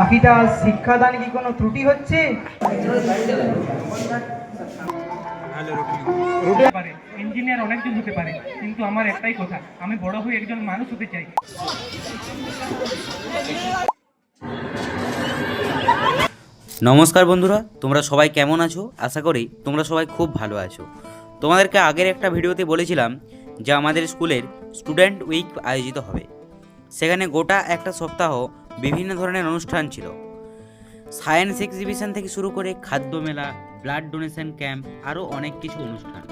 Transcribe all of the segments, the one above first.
বাকিটা শিক্ষাদান কি কোনো ত্রুটি হচ্ছে? ইঞ্জিনিয়ার অনেকজন হতে পারে, কিন্তু আমার একটাই কথা, আমি বড় হয়ে একজন মানুষ হতে চাই। নমস্কার বন্ধুরা, তোমরা সবাই কেমন আছো? আশা করি তোমরা সবাই খুব ভালো আছো। তোমাদেরকে আগের একটা ভিডিওতে বলেছিলাম যে আমাদের স্কুলের স্টুডেন্ট উইক আয়োজিত হবে। সেখানে গোটা একটা সপ্তাহ বিভিন্ন ধরনের অনুষ্ঠান ছিল। সায়েন্স এক্সিবিশন থেকে শুরু করে খাদ্য মেলা, ব্লাড ডোনেশন ক্যাম্প, আরও অনেক কিছু অনুষ্ঠান।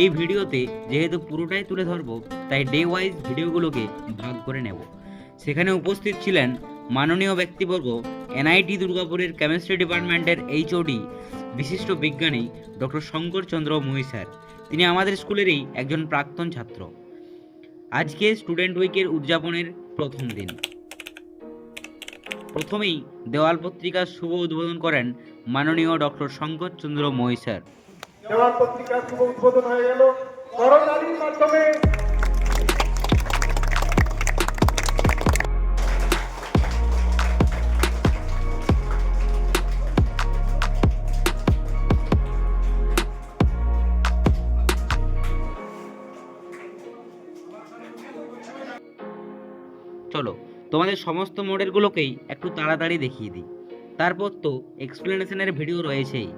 এই ভিডিওতে যেহেতু পুরোটাই তুলে ধরবো, তাই ডে ওয়াইজ ভিডিওগুলোকে ভাগ করে নেব। সেখানে উপস্থিত ছিলেন মাননীয় ব্যক্তিবর্গ, এনআইটি দুর্গাপুরের কেমিস্ট্রি ডিপার্টমেন্টের এইচওডি, বিশিষ্ট বিজ্ঞানী ডক্টর শঙ্কর চন্দ্র মুই স্যার। তিনি আমাদের স্কুলেরই একজন প্রাক্তন ছাত্র। আজকে স্টুডেন্ট উইকের উদযাপনের প্রথম দিন। প্রথমেই দেওয়াল পত্রিকার শুভ উদ্বোধন করেন মাননীয় ডক্টর শঙ্কর চন্দ্র মুই স্যার। দেওয়াল পত্রিকার শুভ উদ্বোধন হয়ে গেল করতালির মাধ্যমে। চলো তোমাদের সমস্ত মডেলগুলোকেই একটু তাড়াতাড়ি দেখিয়ে দিই, তারপর তো এক্সপ্লেনেশনের ভিডিও রয়েছেই।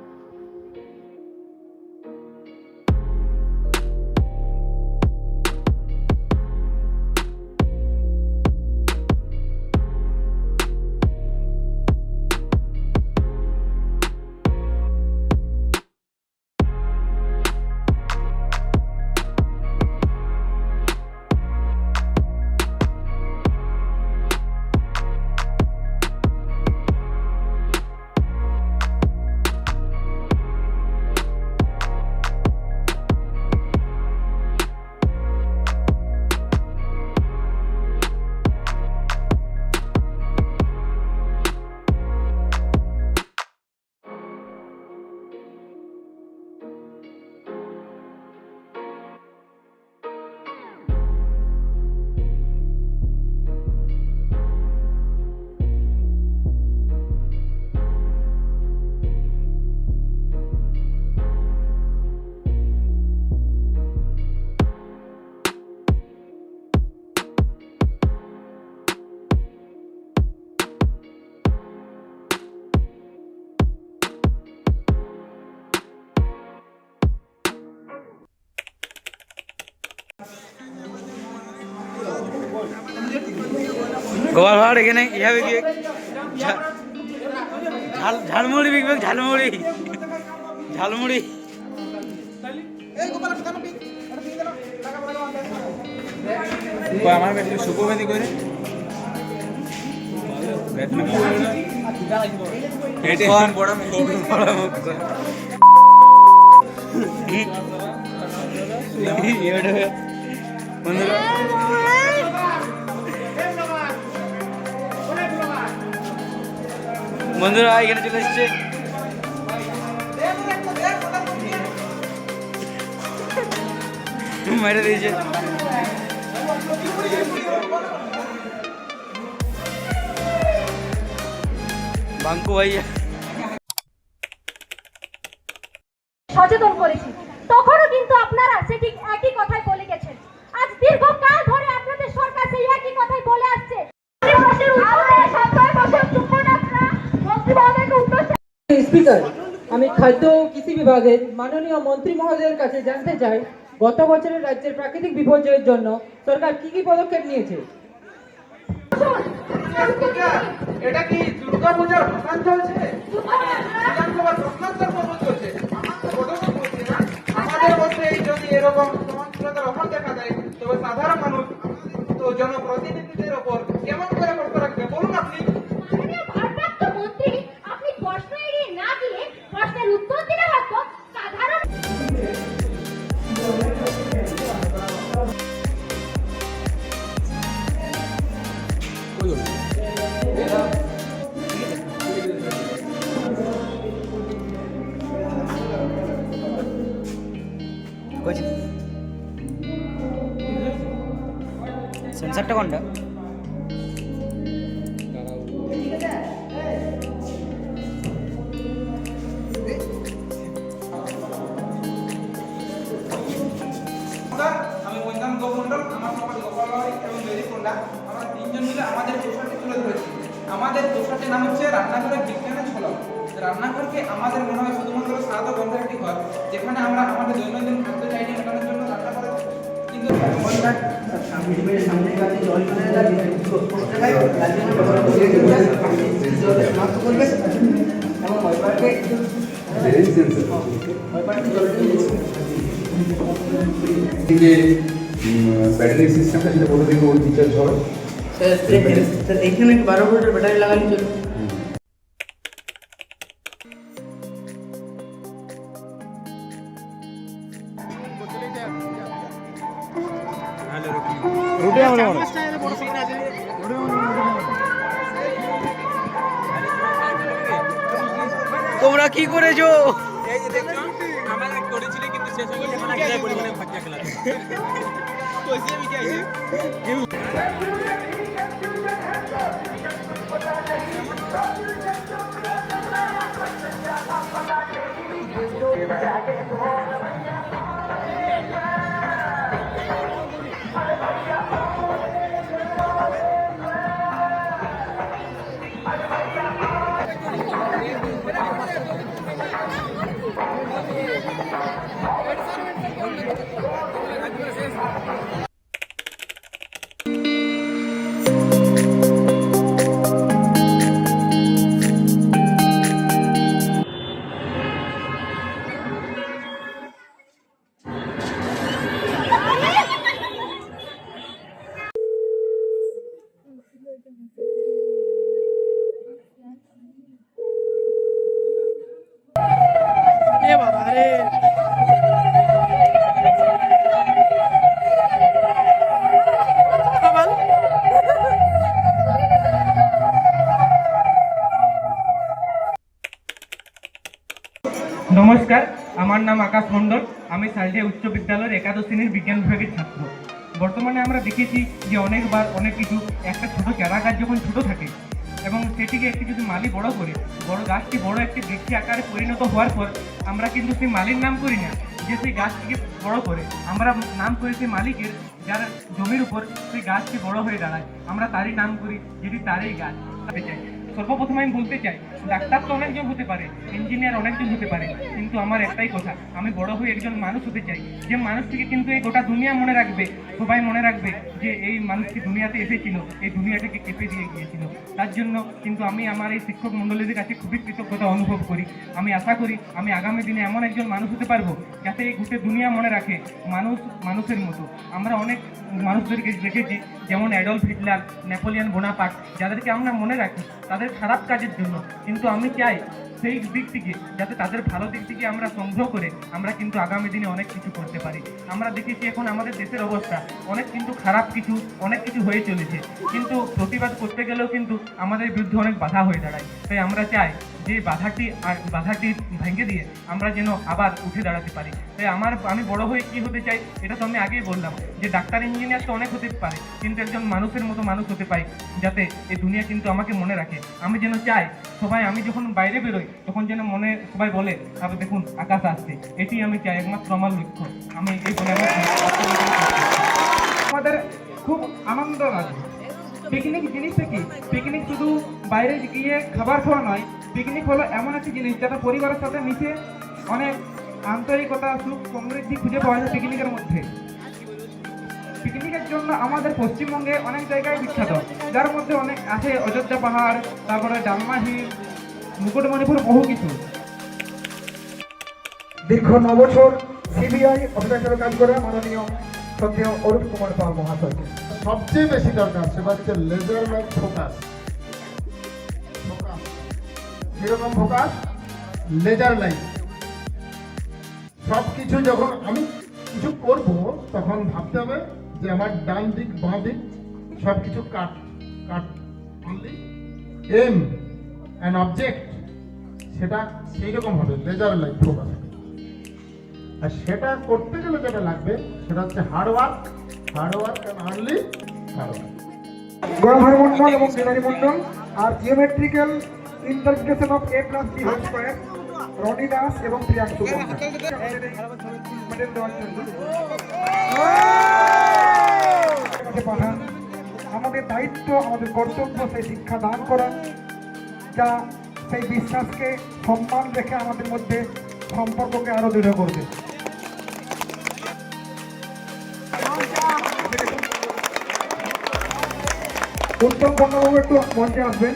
গোয়াল ভাড় এখানে ইহাবে গিয়ে ঝালমুড়ি বিকবে, ঝালমুড়ি ঝালমুড়ি। আমার বেটি সুপবেদি করে বন্ধুরা এখানে চলে এসছে। মেরে দিয়েছে বাঙ্কু ভাইয়া। সচেতন করেছি, তখনও কিন্তু আপনারা সেটি একই কথাই বলে গেছেন। আজ দীর্ঘকাল ধরে আপনাদের সরকার সেই একই কথাই বলে আসছে। স্পিকার, আমি খাদ্য ও কৃষি বিভাগের মাননীয় মন্ত্রী মহোদয়ের কাছে জানতে চাই, গত বছরের রাজ্যের প্রাকৃতিক বিপর্যয়ের জন্য সরকার কি কি পদক্ষেপ নিয়েছে? এটা কি দুর্গা পূজার ভাষণ চলছে? বিধানসভার প্রশ্নোত্তর পর্ব চলছে। আমাদের মধ্যে যদি এরকম সহনশীলতার অভাব দেখা দেয়, তবে সাধারণ মানুষ তো জনপ্রতিনিধিদের ওপর কেমন করে কষ্ট রাখবে বলুন আপনি? আপনি প্রশ্ন এড়িয়ে না দিয়ে প্রশ্নের উত্তর দিলে হয়তো সাধারণ সেন্সারটা কোনটা? মৌলিক এবং জয়দীপকন্যা আমরা তিনজন মিলে আমাদের পোশাকটি তুলে ধরেছি। আমাদের পোশাকটির নাম হচ্ছে রান্নাঘরের বিজ্ঞানের ঝলক। রান্নাঘরকে আমাদের মনে হয় শুধুমাত্র স্বাদ ও গন্ধের একটি ঘর, যেখানে আমরা আমাদের দৈনন্দিন খাদ্য চাহিদা মেটানোর জন্য রান্না করে থাকি। কিন্তু যে ব্যাটারি সিস্টেমটা সেটা কোথা থেকে ওর রিচার্জ হবে? স্যার এখানে 12 ভোল্টের ব্যাটারি লাগানো চলবে। তোমরা কি করেছো? নমস্কার, আমার নাম আকাশ মণ্ডল। আমি সালডিয়া উচ্চ বিদ্যালয়ের একাদশ শ্রেণীর বিজ্ঞান বিভাগের ছাত্র। বর্তমানে আমরা দেখেছি যে অনেকবার অনেক কিছু একটা ছোট চারা গাছ যখন ছোট থাকে এবং সেটিকে একটি যদি মালি বড় করে বড় গাছটি বড় একটি বৃক্ষ আকারে পরিণত হওয়ার পর আমরা কিন্তু সেই মালির নাম করি না, যে সেই গাছটিকে বড় করে আমরা নাম করি সেই মালিকের, যার জমির উপর সেই গাছটি বড় হয়ে দাঁড়ায়, আমরা তারই নাম করি, যেটি তারই গাছ। সর্বপ্রথমে আমি বলতে চাই, ডাক্তার তো অনেকজন হতে পারে, ইঞ্জিনিয়ার অনেকজন হতে পারে, কিন্তু আমার একটাই কথা, আমি বড় হয়ে একজন মানুষ হতে চাই, যে মানুষটিকে কিন্তু এই গোটা দুনিয়া মনে রাখবে, সবাই মনে রাখবে যে এই মানুষটি দুনিয়াতে এসেছিল, এই দুনিয়াটাকে কেঁপে দিয়ে গিয়েছিল। তার জন্য কিন্তু আমি আমার এই শিক্ষক মণ্ডলীদের কাছে খুবই কৃতজ্ঞতা অনুভব করি। আমি আশা করি আমি আগামী দিনে এমন একজন মানুষ হতে পারবো যাতে এই গোটা দুনিয়া মনে রাখে মানুষ মানুষের মতো। আমরা অনেক মানুষদেরকে দেখেছি, যেমন অ্যাডলফ হিটলার, নেপোলিয়ন বোনাপার্ট, যাদেরকে আমরা মনে রাখি তাদের খারাপ কাজের জন্য, কিন্তু আমি চাই সেই দিক থেকে যাতে তাদের ভালো দিক থেকে আমরা সংগ্রহ করে আমরা কিন্তু আগামী দিনে অনেক কিছু করতে পারি। আমরা দেখেছি এখন আমাদের দেশের অবস্থা অনেক কিন্তু খারাপ, অনেক কিছু হয়ে চলেছে, কিন্তু প্রতিবাদ করতে গেলেও কিন্তু আমাদের বিরুদ্ধে অনেক বাধা হয়ে দাঁড়ায়। তাই আমরা চাই যে বাধাটি ভেঙে দিয়ে আমরা যেন আবার উঠে দাঁড়াতে পারি। তাই আমি বড় হয়ে কি হতে চাই, এটা তো আমি আগেই বললাম যে ডাক্তার ইঞ্জিনিয়ার তো অনেক হতে পারে, কিন্তু একজন মানুষের মতো মানুষ হতে পারি, যাতে এই দুনিয়া কিন্তু আমাকে মনে রাখে। আমি যেন চাই সবাই, আমি যখন বাইরে বেরোই তখন যেন মনে সবাই বলে, তবে দেখুন আকাশ আসছে, এটি আমি চাই, একমাত্র আমার লক্ষ্য। আমি এই বলে আমাদের খুব আনন্দ লাগে। পিকনিক জিনিসটা কি? পিকনিক শুধু বাইরে গিয়ে খাবার খাওয়া নয়, পিকনিক হলো এমন একটি জিনিস যেটা পরিবারের সাথে মিশে অনেক আন্তরিকতা, সুখ, সমৃদ্ধি খুঁজে পাওয়া যায় পিকনিকের মধ্যে। পিকনিকের জন্য আমাদের পশ্চিমবঙ্গে অনেক জায়গায় বিখ্যাত, যার মধ্যে অনেক আছে অযোধ্যা পাহাড়, তারপরে ডালমা হিল, মুকুটমণিপুর, বহু কিছু। দীর্ঘ 9 বছর সিবিআই অফিসার হিসেবে কাজ করে মাননীয় শ্রদ্ধেয় অরূপ কুমার পাল মহাশয়কে সবচেয়ে বেশি দরকার সেটা হচ্ছে লেজার লাইট ফোকাস। কিরকম ফোকাস? Laser light. সব কিছু যখন আমি কিছু করব তখন ভাবতে হবে যে আমার ডান দিক বাঁ দিক সব কিছু কাট অনলি এম অ্যান্ড অবজেক্ট, সেটা সেই রকম হবে লেজার লাইট ফোকাস। আর সেটা করতে গেলে যেটা লাগবে সেটা হচ্ছে hard work and only hard work. Gourbhai Mondal এবং বিনারী মন্ডল আর geometrical interpretation of a + b whole square Roni Das এবং প্রিয়াংশু মন্ডল মেডেল দেওয়ার জন্য রাজ্যে পাঠান। আমাদের দায়িত্ব, আমাদের কর্তব্য সেই শিক্ষা দান করা, যা সেই বিশ্বাসকে সম্মান রেখে আমাদের মধ্যে সম্পর্ককে আরো দৃঢ় করবে। উত্তম পণ্যবাবু একটু মঞ্চে আসবেন।